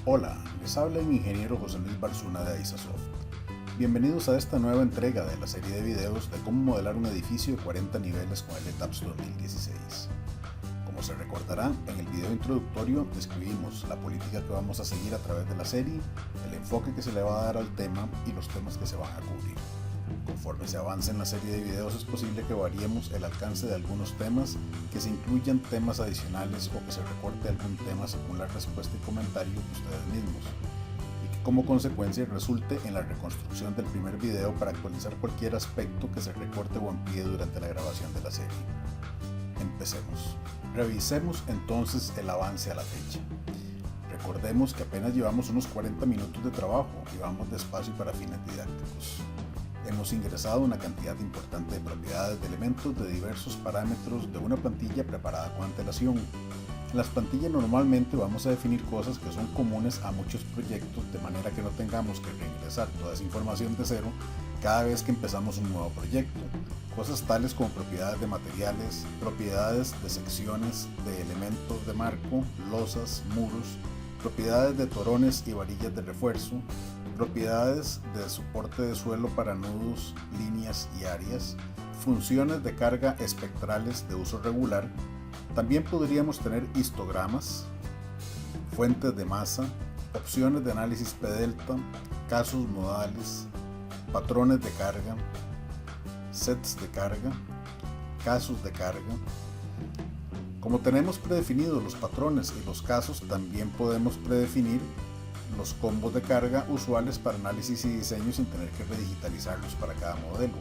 Hola, les habla el ingeniero José Luis Barzuna de Aizasoft. Bienvenidos a esta nueva entrega de la serie de videos de cómo modelar un edificio de 40 niveles con el ETABS 2016. Como se recordará, en el video introductorio describimos la política que vamos a seguir a través de la serie, el enfoque que se le va a dar al tema y los temas que se van a cubrir. Conforme se avance en la serie de videos es posible que variemos el alcance de algunos temas, que se incluyan temas adicionales o que se recorte algún tema según la respuesta y comentario de ustedes mismos, y que como consecuencia resulte en la reconstrucción del primer video para actualizar cualquier aspecto que se recorte o amplíe durante la grabación de la serie. Empecemos. Revisemos entonces el avance a la fecha. Recordemos que apenas llevamos unos 40 minutos de trabajo y vamos despacio para fines didácticos. Hemos ingresado una cantidad importante de propiedades de elementos de diversos parámetros de una plantilla preparada con antelación. En las plantillas normalmente vamos a definir cosas que son comunes a muchos proyectos, de manera que no tengamos que reingresar toda esa información de cero cada vez que empezamos un nuevo proyecto. Cosas tales como propiedades de materiales, propiedades de secciones, de elementos de marco, losas, muros, propiedades de torones y varillas de refuerzo, propiedades de soporte de suelo para nudos, líneas y áreas, funciones de carga espectrales de uso regular. También podríamos tener histogramas, fuentes de masa, opciones de análisis P-delta, casos modales, patrones de carga, sets de carga, casos de carga. Como tenemos predefinidos los patrones y los casos, también podemos predefinir los combos de carga usuales para análisis y diseño sin tener que redigitalizarlos para cada modelo.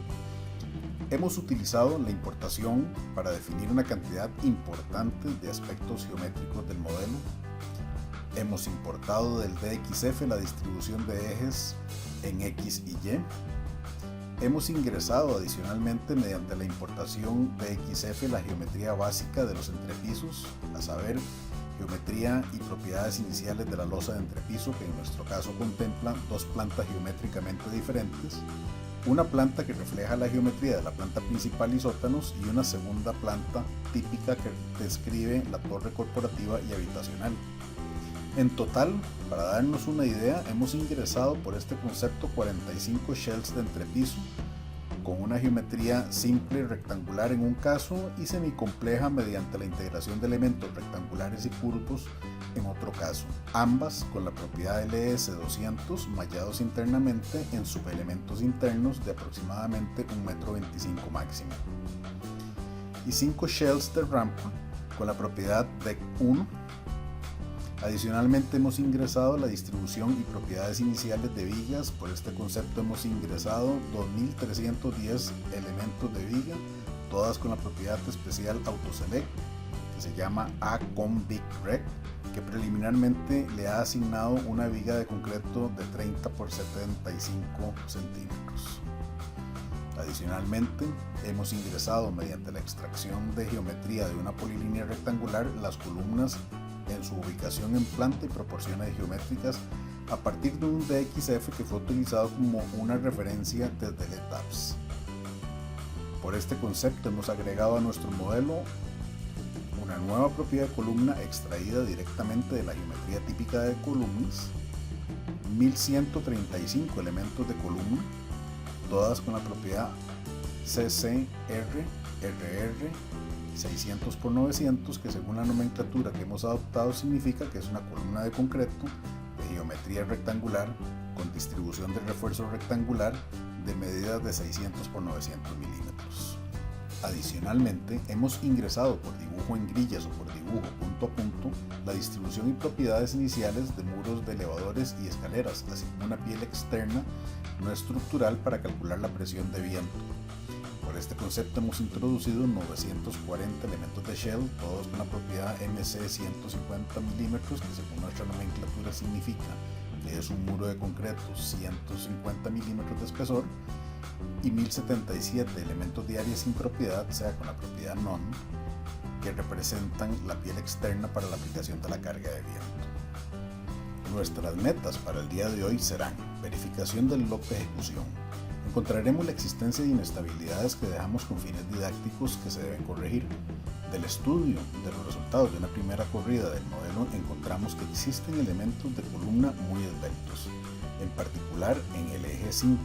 Hemos utilizado la importación para definir una cantidad importante de aspectos geométricos del modelo. Hemos importado del DXF la distribución de ejes en X y Y. Hemos ingresado adicionalmente mediante la importación de XF la geometría básica de los entrepisos, a saber, geometría y propiedades iniciales de la losa de entrepiso, que en nuestro caso contempla dos plantas geométricamente diferentes, una planta que refleja la geometría de la planta principal y sótanos y una segunda planta típica que describe la torre corporativa y habitacional. En total, para darnos una idea, hemos ingresado por este concepto 45 shells de entrepiso, con una geometría simple rectangular en un caso y semicompleja mediante la integración de elementos rectangulares y curvos en otro caso, ambas con la propiedad LS200 mallados internamente en subelementos internos de aproximadamente 1,25 m máximo, y 5 shells de rampa con la propiedad DEC1. Adicionalmente hemos ingresado la distribución y propiedades iniciales de vigas. Por este concepto hemos ingresado 2310 elementos de viga, todas con la propiedad especial AutoSelect, que se llama ACOM-BIG-REC, que preliminarmente le ha asignado una viga de concreto de 30 por 75 centímetros. Adicionalmente, hemos ingresado mediante la extracción de geometría de una polilínea rectangular las columnas en su ubicación en planta y proporciones geométricas a partir de un DXF que fue utilizado como una referencia desde el ETABS. Por este concepto hemos agregado a nuestro modelo una nueva propiedad de columna extraída directamente de la geometría típica de columnas, 1135 elementos de columna, todas con la propiedad CCR, RR 600 por 900, que según la nomenclatura que hemos adoptado significa que es una columna de concreto de geometría rectangular con distribución de refuerzo rectangular de medidas de 600 por 900 milímetros. Adicionalmente, hemos ingresado por dibujo en grillas o por dibujo punto a punto la distribución y propiedades iniciales de muros de elevadores y escaleras, así como una piel externa no estructural para calcular la presión de viento. Por este concepto hemos introducido 940 elementos de shell, todos con la propiedad MC 150 mm, que según nuestra nomenclatura significa que es un muro de concreto 150 mm de espesor, y 1077 elementos de área sin propiedad, sea con la propiedad NON, que representan la piel externa para la aplicación de la carga de viento. Nuestras metas para el día de hoy serán verificación del log de ejecución. Encontraremos la existencia de inestabilidades que dejamos con fines didácticos que se deben corregir. Del estudio de los resultados de una primera corrida del modelo encontramos que existen elementos de columna muy esbeltos. En particular, en el eje 5,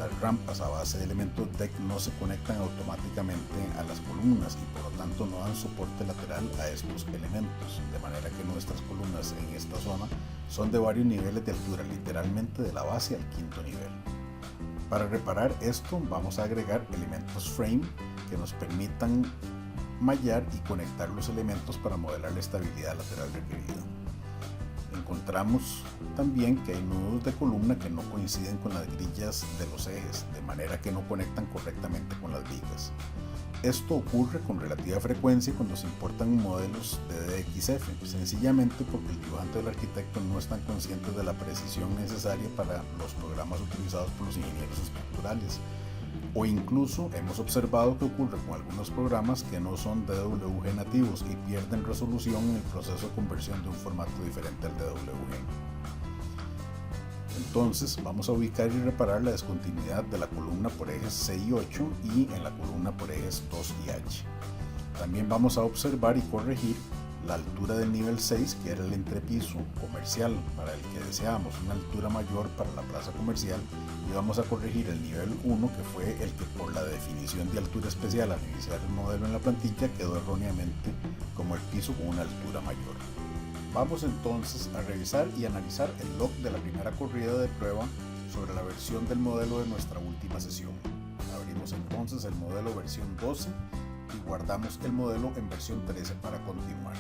las rampas a base de elementos DEC no se conectan automáticamente a las columnas y por lo tanto no dan soporte lateral a estos elementos, de manera que nuestras columnas en esta zona son de varios niveles de altura, literalmente de la base al quinto nivel. Para reparar esto vamos a agregar elementos frame que nos permitan mallar y conectar los elementos para modelar la estabilidad lateral requerida. Encontramos también que hay nudos de columna que no coinciden con las grillas de los ejes, de manera que no conectan correctamente con las vigas. Esto ocurre con relativa frecuencia cuando se importan modelos de DXF, sencillamente porque el dibujante o el arquitecto no están conscientes de la precisión necesaria para los programas utilizados por los ingenieros estructurales. O incluso hemos observado que ocurre con algunos programas que no son DWG nativos y pierden resolución en el proceso de conversión de un formato diferente al DWG. Entonces vamos a ubicar y reparar la discontinuidad de la columna por ejes C y 8 y en la columna por ejes 2 y H. También vamos a observar y corregir la altura del nivel 6, que era el entrepiso comercial para el que deseábamos una altura mayor para la plaza comercial, y vamos a corregir el nivel 1, que fue el que por la definición de altura especial al iniciar el modelo en la plantilla quedó erróneamente como el piso con una altura mayor. Vamos entonces a revisar y analizar el log de la primera corrida de prueba sobre la versión del modelo de nuestra última sesión. Abrimos entonces el modelo versión 12 y guardamos el modelo en versión 13 para continuar.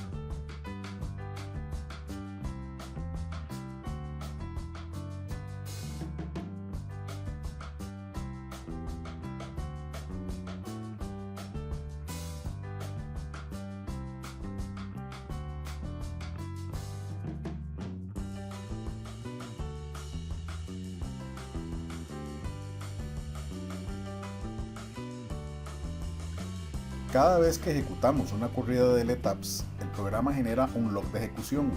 Cada vez que ejecutamos una corrida de LTAPS, el programa genera un log de ejecución.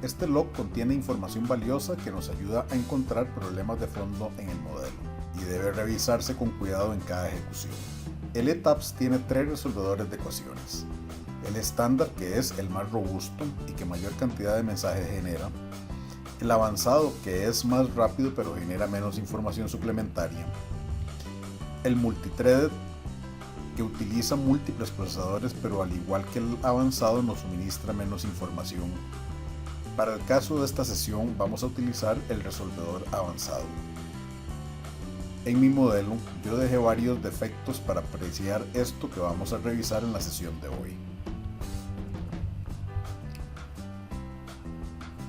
Este log contiene información valiosa que nos ayuda a encontrar problemas de fondo en el modelo y debe revisarse con cuidado en cada ejecución. El LTAPS tiene tres resolvedores de ecuaciones. El estándar, que es el más robusto y que mayor cantidad de mensajes genera. El avanzado, que es más rápido pero genera menos información suplementaria. El multithreaded, que utiliza múltiples procesadores, pero al igual que el avanzado nos suministra menos información. Para el caso de esta sesión vamos a utilizar el resolvedor avanzado. En mi modelo yo dejé varios defectos para apreciar esto que vamos a revisar en la sesión de hoy.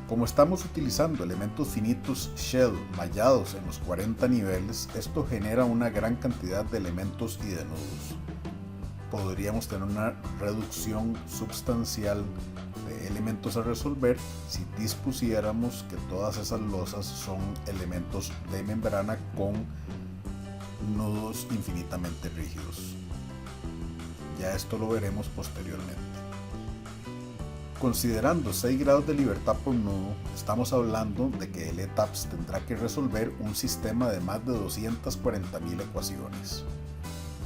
Como estamos utilizando elementos finitos shell mallados en los 40 niveles, esto genera una gran cantidad de elementos y de nudos. Podríamos tener una reducción sustancial de elementos a resolver si dispusiéramos que todas esas losas son elementos de membrana con nudos infinitamente rígidos. Ya esto lo veremos posteriormente. Considerando 6 grados de libertad por nudo, estamos hablando de que el LTAPS tendrá que resolver un sistema de más de 240.000 ecuaciones.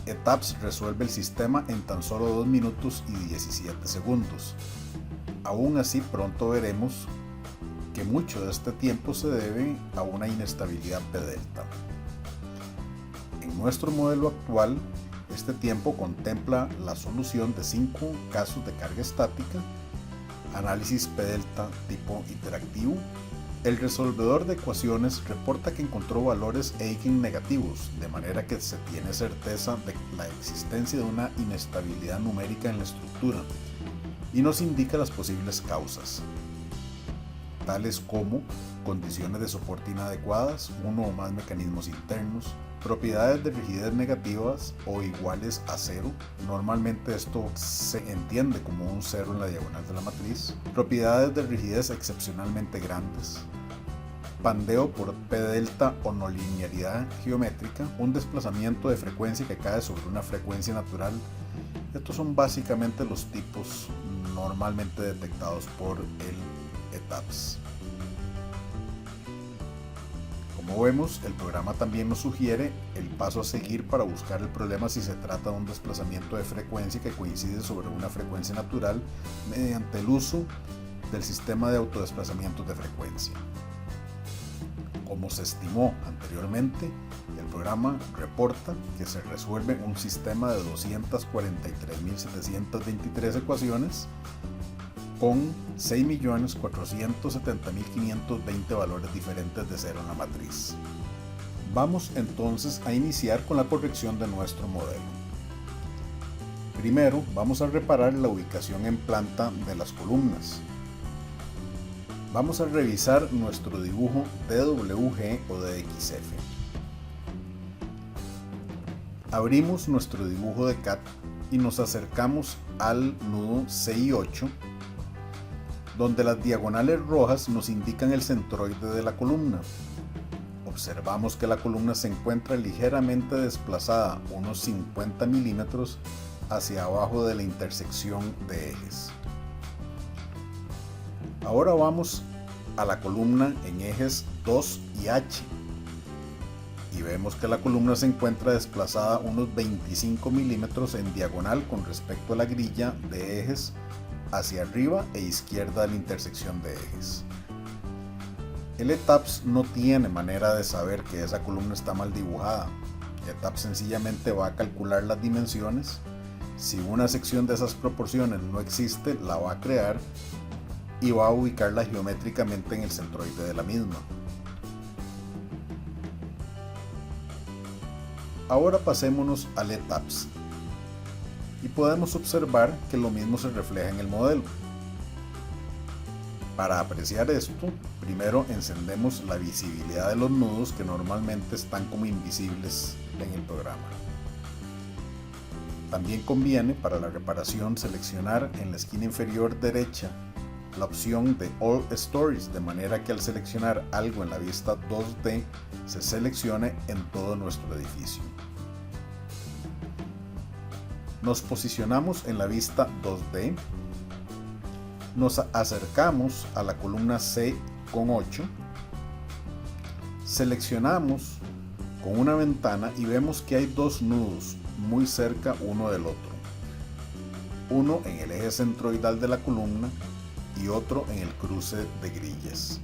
LTAPS resuelve el sistema en tan solo 2 minutos y 17 segundos. Aún así, pronto veremos que mucho de este tiempo se debe a una inestabilidad P-delta. En nuestro modelo actual, este tiempo contempla la solución de 5 casos de carga estática, análisis P-delta tipo interactivo. El resolvedor de ecuaciones reporta que encontró valores Eigen negativos, de manera que se tiene certeza de la existencia de una inestabilidad numérica en la estructura, y nos indica las posibles causas, tales como condiciones de soporte inadecuadas, uno o más mecanismos internos, propiedades de rigidez negativas o iguales a cero, normalmente esto se entiende como un cero en la diagonal de la matriz, propiedades de rigidez excepcionalmente grandes, pandeo por P-delta o no linearidad geométrica, un desplazamiento de frecuencia que cae sobre una frecuencia natural. Estos son básicamente los tipos normalmente detectados por el LTAPS. Como Como vemos, el programa también nos sugiere el paso a seguir para buscar el problema si se trata de un desplazamiento de frecuencia que coincide sobre una frecuencia natural mediante el uso del sistema de autodesplazamientos de frecuencia. Como se estimó anteriormente, el programa reporta que se resuelve un sistema de 243.723 ecuaciones con 6.470.520 valores diferentes de cero en la matriz. Vamos entonces a iniciar con la corrección de nuestro modelo. Primero vamos a reparar la ubicación en planta de las columnas. Vamos a revisar nuestro dibujo DWG o DXF. Abrimos nuestro dibujo de CAD y nos acercamos al nudo CI8, donde las diagonales rojas nos indican el centroide de la columna. Observamos que la columna se encuentra ligeramente desplazada unos 50 milímetros hacia abajo de la intersección de ejes. Ahora vamos a la columna en ejes 2 y H y vemos que la columna se encuentra desplazada unos 25 milímetros en diagonal con respecto a la grilla de ejes hacia arriba e izquierda de la intersección de ejes. El ETABS no tiene manera de saber que esa columna está mal dibujada. ETABS sencillamente va a calcular las dimensiones. Si una sección de esas proporciones no existe, la va a crear y va a ubicarla geométricamente en el centroide de la misma. Ahora pasémonos al ETABS y podemos observar que lo mismo se refleja en el modelo. Para apreciar esto, primero encendemos la visibilidad de los nudos que normalmente están como invisibles en el programa. También conviene para la reparación seleccionar en la esquina inferior derecha la opción de All Stories, de manera que al seleccionar algo en la vista 2D se seleccione en todo nuestro edificio. Nos posicionamos en la vista 2D, nos acercamos a la columna C con 8, seleccionamos con una ventana y vemos que hay dos nudos muy cerca uno del otro, uno en el eje centroidal de la columna y otro en el cruce de grillas.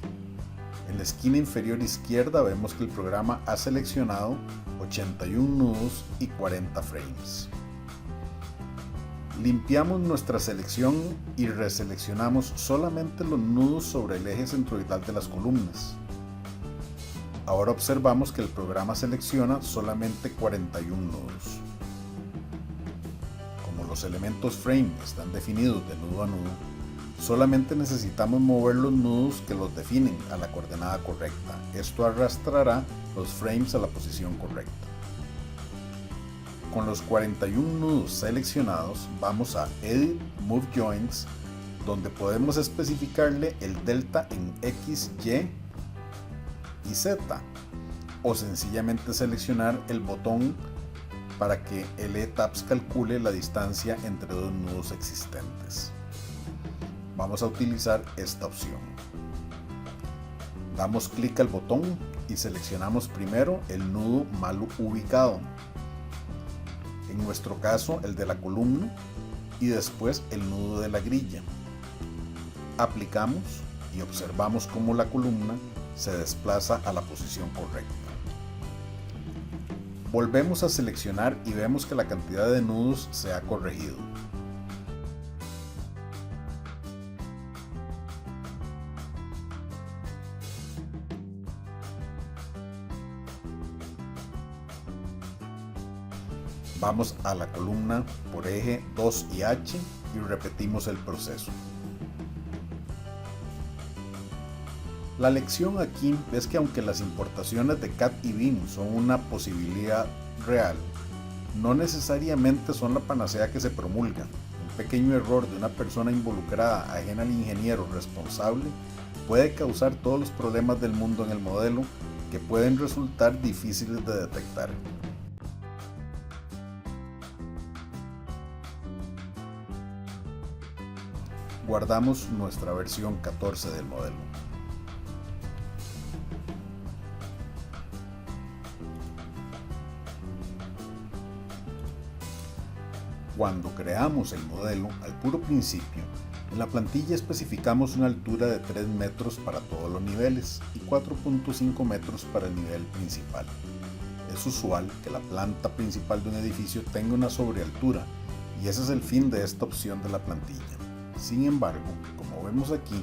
En la esquina inferior izquierda vemos que el programa ha seleccionado 81 nudos y 40 frames. Limpiamos nuestra selección y reseleccionamos solamente los nudos sobre el eje centroidal de las columnas. Ahora observamos que el programa selecciona solamente 41 nudos. Como los elementos frame están definidos de nudo a nudo, solamente necesitamos mover los nudos que los definen a la coordenada correcta. Esto arrastrará los frames a la posición correcta. Con los 41 nudos seleccionados, vamos a Edit Move Joints, donde podemos especificarle el delta en X, Y y Z, o sencillamente seleccionar el botón para que el ETABS calcule la distancia entre dos nudos existentes. Vamos a utilizar esta opción. Damos clic al botón y seleccionamos primero el nudo mal ubicado, en nuestro caso el de la columna, y después el nudo de la grilla. Aplicamos y observamos cómo la columna se desplaza a la posición correcta. Volvemos a seleccionar y vemos que la cantidad de nudos se ha corregido. Vamos a la columna por eje 2 y H y repetimos el proceso. La lección aquí es que aunque las importaciones de CAD y BIM son una posibilidad real, no necesariamente son la panacea que se promulga. Un pequeño error de una persona involucrada ajena al ingeniero responsable puede causar todos los problemas del mundo en el modelo, que pueden resultar difíciles de detectar. Guardamos nuestra versión 14 del modelo. Cuando creamos el modelo, al puro principio, en la plantilla especificamos una altura de 3 metros para todos los niveles y 4.5 metros para el nivel principal. Es usual que la planta principal de un edificio tenga una sobrealtura y ese es el fin de esta opción de la plantilla. Sin embargo, como vemos aquí,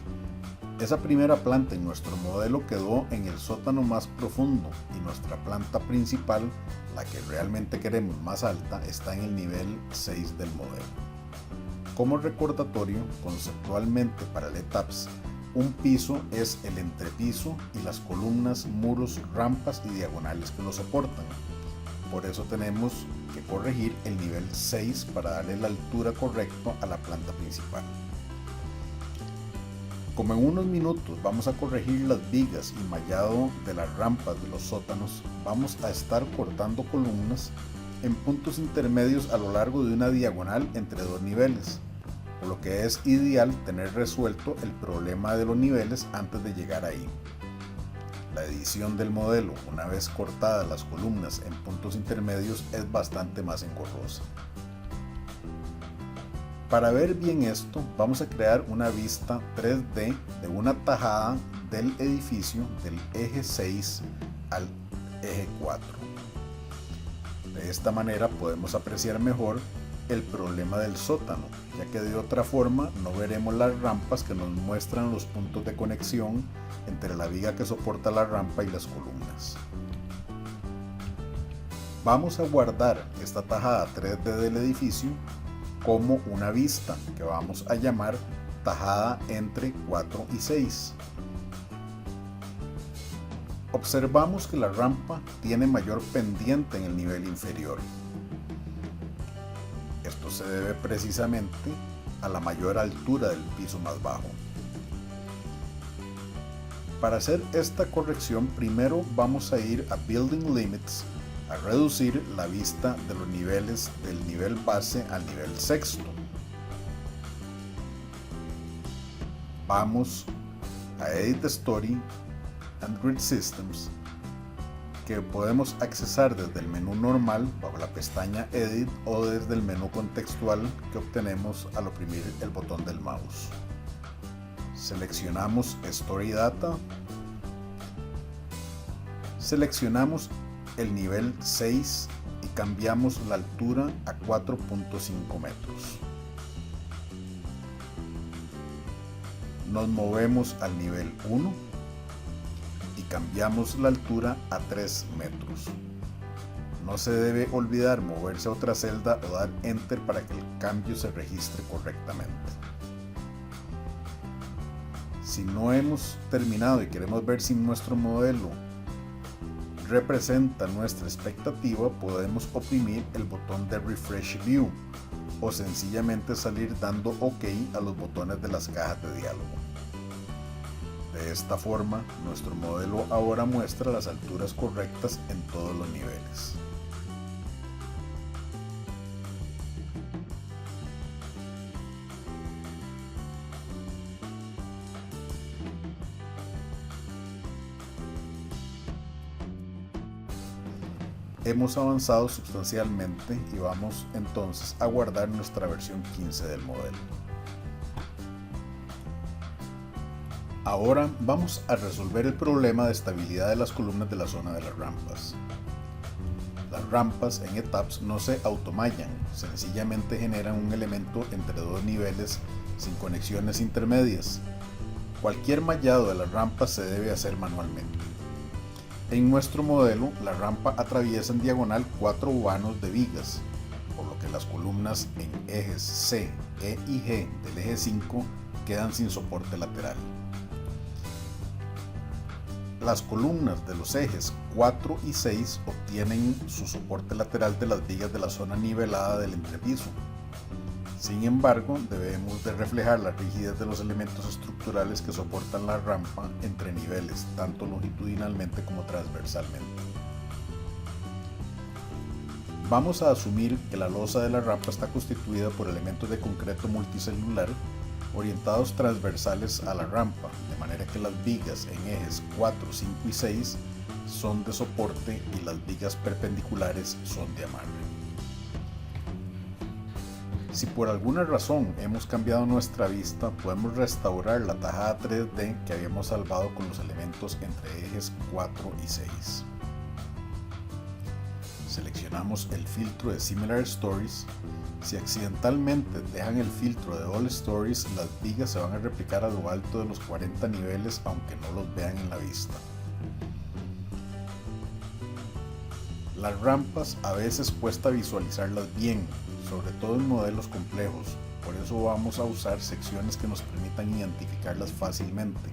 esa primera planta en nuestro modelo quedó en el sótano más profundo y nuestra planta principal, la que realmente queremos más alta, está en el nivel 6 del modelo. Como recordatorio, conceptualmente para el ETABS, un piso es el entrepiso y las columnas, muros, rampas y diagonales que lo soportan. Por eso tenemos que corregir el nivel 6 para darle la altura correcta a la planta principal. Como en unos minutos vamos a corregir las vigas y mallado de las rampas de los sótanos, vamos a estar cortando columnas en puntos intermedios a lo largo de una diagonal entre dos niveles, por lo que es ideal tener resuelto el problema de los niveles antes de llegar ahí. La edición del modelo, una vez cortadas las columnas en puntos intermedios, es bastante más engorrosa. Para ver bien esto, vamos a crear una vista 3D de una tajada del edificio del eje 6 al eje 4. De esta manera podemos apreciar mejor el problema del sótano, ya que de otra forma no veremos las rampas que nos muestran los puntos de conexión entre la viga que soporta la rampa y las columnas. Vamos a guardar esta tajada 3D del edificio como una vista que vamos a llamar tajada entre 4 y 6. Observamos que la rampa tiene mayor pendiente en el nivel inferior. Esto se debe precisamente a la mayor altura del piso más bajo. Para hacer esta corrección, primero vamos a ir a Building Limits, a reducir la vista de los niveles del nivel base al nivel sexto. Vamos a Edit Story and Grid Systems, que podemos accesar desde el menú normal bajo la pestaña Edit o desde el menú contextual que obtenemos al oprimir el botón del mouse. Seleccionamos Story Data, seleccionamos el nivel 6 y cambiamos la altura a 4.5 metros. Nos movemos al nivel 1 y cambiamos la altura a 3 metros. No se debe olvidar moverse a otra celda o dar Enter para que el cambio se registre correctamente. Si no hemos terminado y queremos ver si nuestro modelo representa nuestra expectativa, podemos oprimir el botón de Refresh View o sencillamente salir dando OK a los botones de las cajas de diálogo. De esta forma, nuestro modelo ahora muestra las alturas correctas en todos los niveles. Hemos avanzado sustancialmente y vamos entonces a guardar nuestra versión 15 del modelo. Ahora vamos a resolver el problema de estabilidad de las columnas de la zona de las rampas. Las rampas en ETABS no se automallan, sencillamente generan un elemento entre dos niveles sin conexiones intermedias. Cualquier mallado de las rampas se debe hacer manualmente. En nuestro modelo, la rampa atraviesa en diagonal 4 vanos de vigas, por lo que las columnas en ejes C, E y G del eje 5 quedan sin soporte lateral. Las columnas de los ejes 4 y 6 obtienen su soporte lateral de las vigas de la zona nivelada del entrepiso. Sin embargo, debemos de reflejar la rigidez de los elementos estructurales que soportan la rampa entre niveles, tanto longitudinalmente como transversalmente. Vamos a asumir que la losa de la rampa está constituida por elementos de concreto multicelular orientados transversales a la rampa, de manera que las vigas en ejes 4, 5 y 6 son de soporte y las vigas perpendiculares son de amarre. Si por alguna razón hemos cambiado nuestra vista, podemos restaurar la tajada 3D que habíamos salvado con los elementos entre ejes 4 y 6. Seleccionamos el filtro de Similar Stories. Si accidentalmente dejan el filtro de All Stories, las vigas se van a replicar a lo alto de los 40 niveles aunque no los vean en la vista. Las rampas a veces cuesta visualizarlas bien, sobre todo en modelos complejos, por eso vamos a usar secciones que nos permitan identificarlas fácilmente.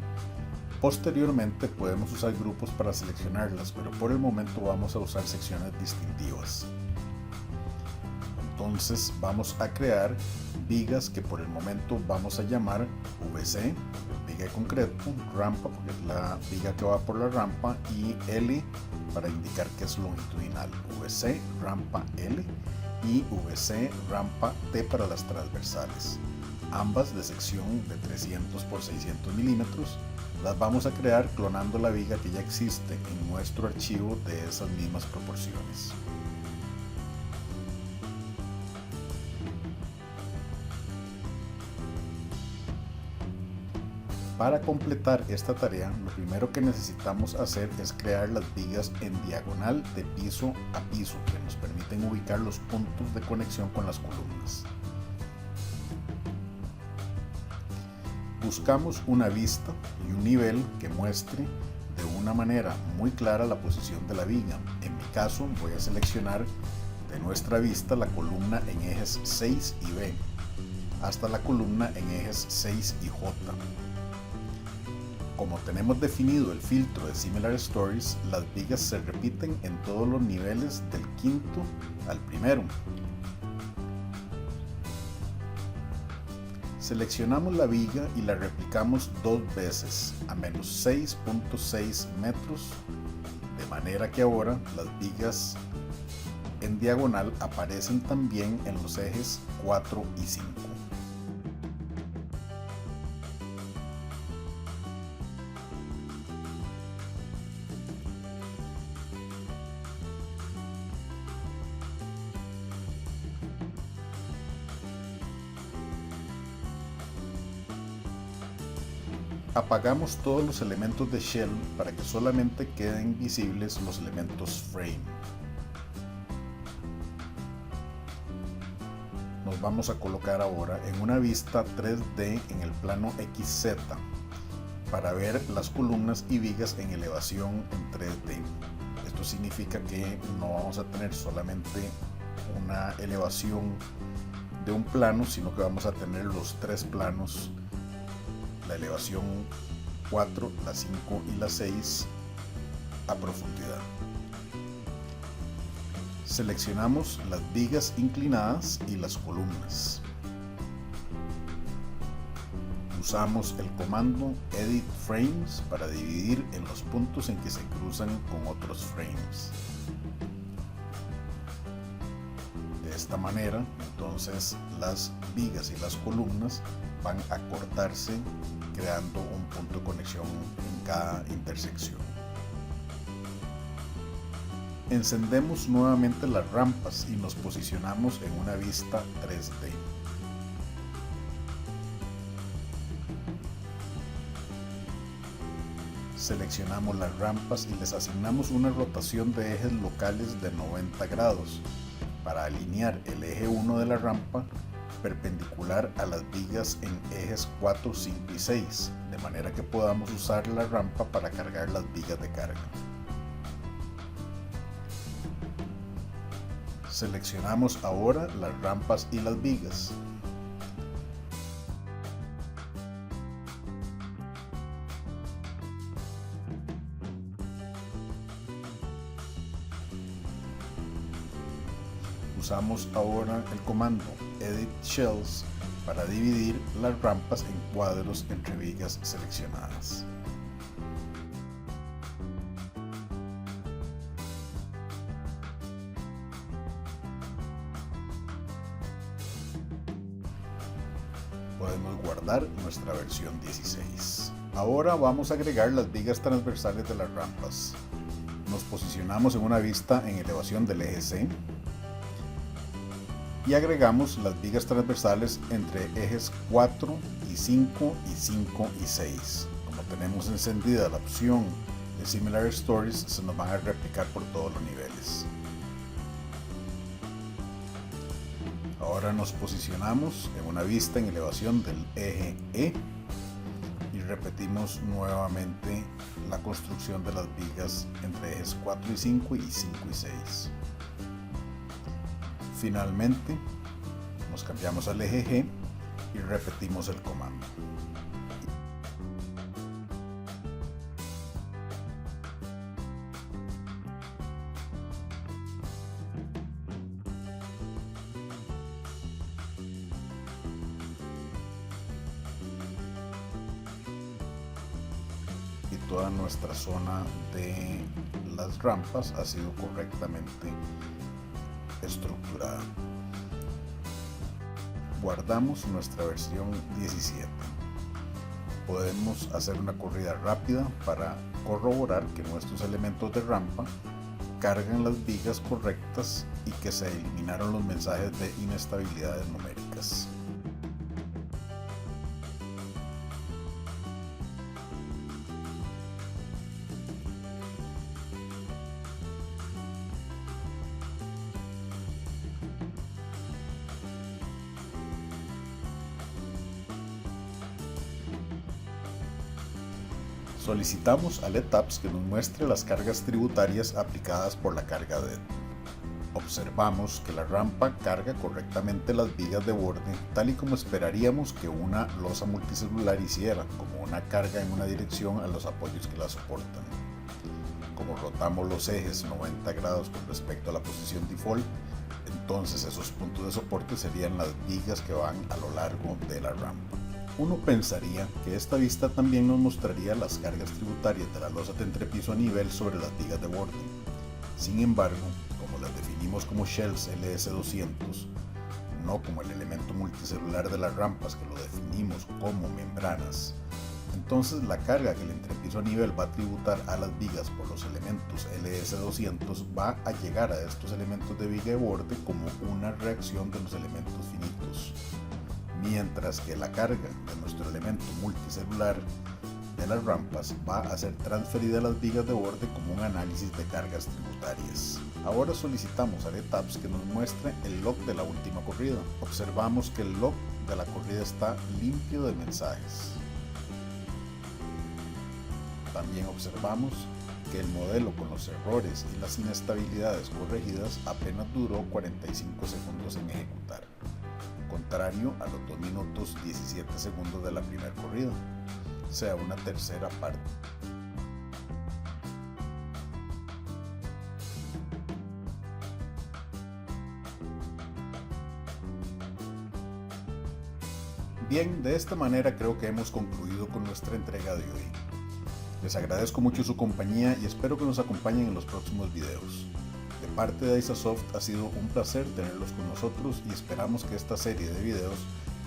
Posteriormente podemos usar grupos para seleccionarlas, pero por el momento vamos a usar secciones distintivas. Entonces vamos a crear vigas que por el momento vamos a llamar VC, viga de concreto, rampa porque es la viga que va por la rampa, y L para indicar que es longitudinal, VC rampa L y VC rampa T para las transversales, ambas de sección de 300 por 600 milímetros. Las vamos a crear clonando la viga que ya existe en nuestro archivo de esas mismas proporciones. Para completar esta tarea, lo primero que necesitamos hacer es crear las vigas en diagonal de piso a piso que nos permiten ubicar los puntos de conexión con las columnas. Buscamos una vista y un nivel que muestre de una manera muy clara la posición de la viga. En mi caso voy a seleccionar de nuestra vista la columna en ejes 6 y B hasta la columna en ejes 6 y J. Como tenemos definido el filtro de Similar Stories, las vigas se repiten en todos los niveles del quinto al primero. Seleccionamos la viga y la replicamos dos veces a menos 6.6 metros, de manera que ahora las vigas en diagonal aparecen también en los ejes 4 y 5. Apagamos todos los elementos de Shell para que solamente queden visibles los elementos Frame. Nos vamos a colocar ahora en una vista 3D en el plano XZ para ver las columnas y vigas en elevación en 3D. Esto significa que no vamos a tener solamente una elevación de un plano, sino que vamos a tener los tres planos, la elevación 4, la 5 y la 6 a profundidad. Seleccionamos las vigas inclinadas y las columnas. Usamos el comando Edit Frames para dividir en los puntos en que se cruzan con otros frames. De esta manera, entonces, las vigas y las columnas van a cortarse creando un punto de conexión en cada intersección. Encendemos nuevamente las rampas y nos posicionamos en una vista 3D. Seleccionamos las rampas y les asignamos una rotación de ejes locales de 90 grados para alinear el eje 1 de la rampa perpendicular a las vigas en ejes 4, 5 y 6, de manera que podamos usar la rampa para cargar las vigas de carga. Seleccionamos ahora las rampas y las vigas. Usamos ahora el comando Edit Shells para dividir las rampas en cuadros entre vigas seleccionadas. Podemos guardar nuestra versión 16. Ahora vamos a agregar las vigas transversales de las rampas. Nos posicionamos en una vista en elevación del eje C. y agregamos las vigas transversales entre ejes 4 y 5 y 5 y 6. Como tenemos encendida la opción de Similar Stories, se nos van a replicar por todos los niveles. Ahora nos posicionamos en una vista en elevación del eje E y repetimos nuevamente la construcción de las vigas entre ejes 4 y 5 y 5 y 6. Finalmente nos cambiamos al eje G y repetimos el comando. Y toda nuestra zona de las rampas ha sido correctamente estructurada. Guardamos nuestra versión 17. Podemos hacer una corrida rápida para corroborar que nuestros elementos de rampa cargan las vigas correctas y que se eliminaron los mensajes de inestabilidades numéricas. Solicitamos a LETAPS que nos muestre las cargas tributarias aplicadas por la carga DED. Observamos que la rampa carga correctamente las vigas de borde, tal y como esperaríamos que una losa multicelular hiciera, como una carga en una dirección a los apoyos que la soportan. Como rotamos los ejes 90 grados con respecto a la posición default, entonces esos puntos de soporte serían las vigas que van a lo largo de la rampa. Uno pensaría que esta vista también nos mostraría las cargas tributarias de la losa de entrepiso a nivel sobre las vigas de borde. Sin embargo, como las definimos como shells LS200, no como el elemento multicelular de las rampas que lo definimos como membranas, entonces la carga que el entrepiso a nivel va a tributar a las vigas por los elementos LS200 va a llegar a estos elementos de viga de borde como una reacción de los elementos finitos, mientras que la carga de nuestro elemento multicelular de las rampas va a ser transferida a las vigas de borde como un análisis de cargas tributarias. Ahora solicitamos a LETAPS que nos muestre el log de la última corrida. Observamos que el log de la corrida está limpio de mensajes. También observamos que el modelo con los errores y las inestabilidades corregidas apenas duró 45 segundos en ejecutar, contrario a los 2 minutos 17 segundos de la primera corrida, o sea, una tercera parte. Bien, de esta manera creo que hemos concluido con nuestra entrega de hoy. Les agradezco mucho su compañía y espero que nos acompañen en los próximos videos. De parte de Aesasoft ha sido un placer tenerlos con nosotros y esperamos que esta serie de videos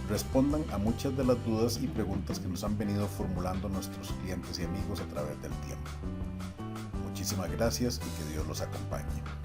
respondan a muchas de las dudas y preguntas que nos han venido formulando nuestros clientes y amigos a través del tiempo. Muchísimas gracias y que Dios los acompañe.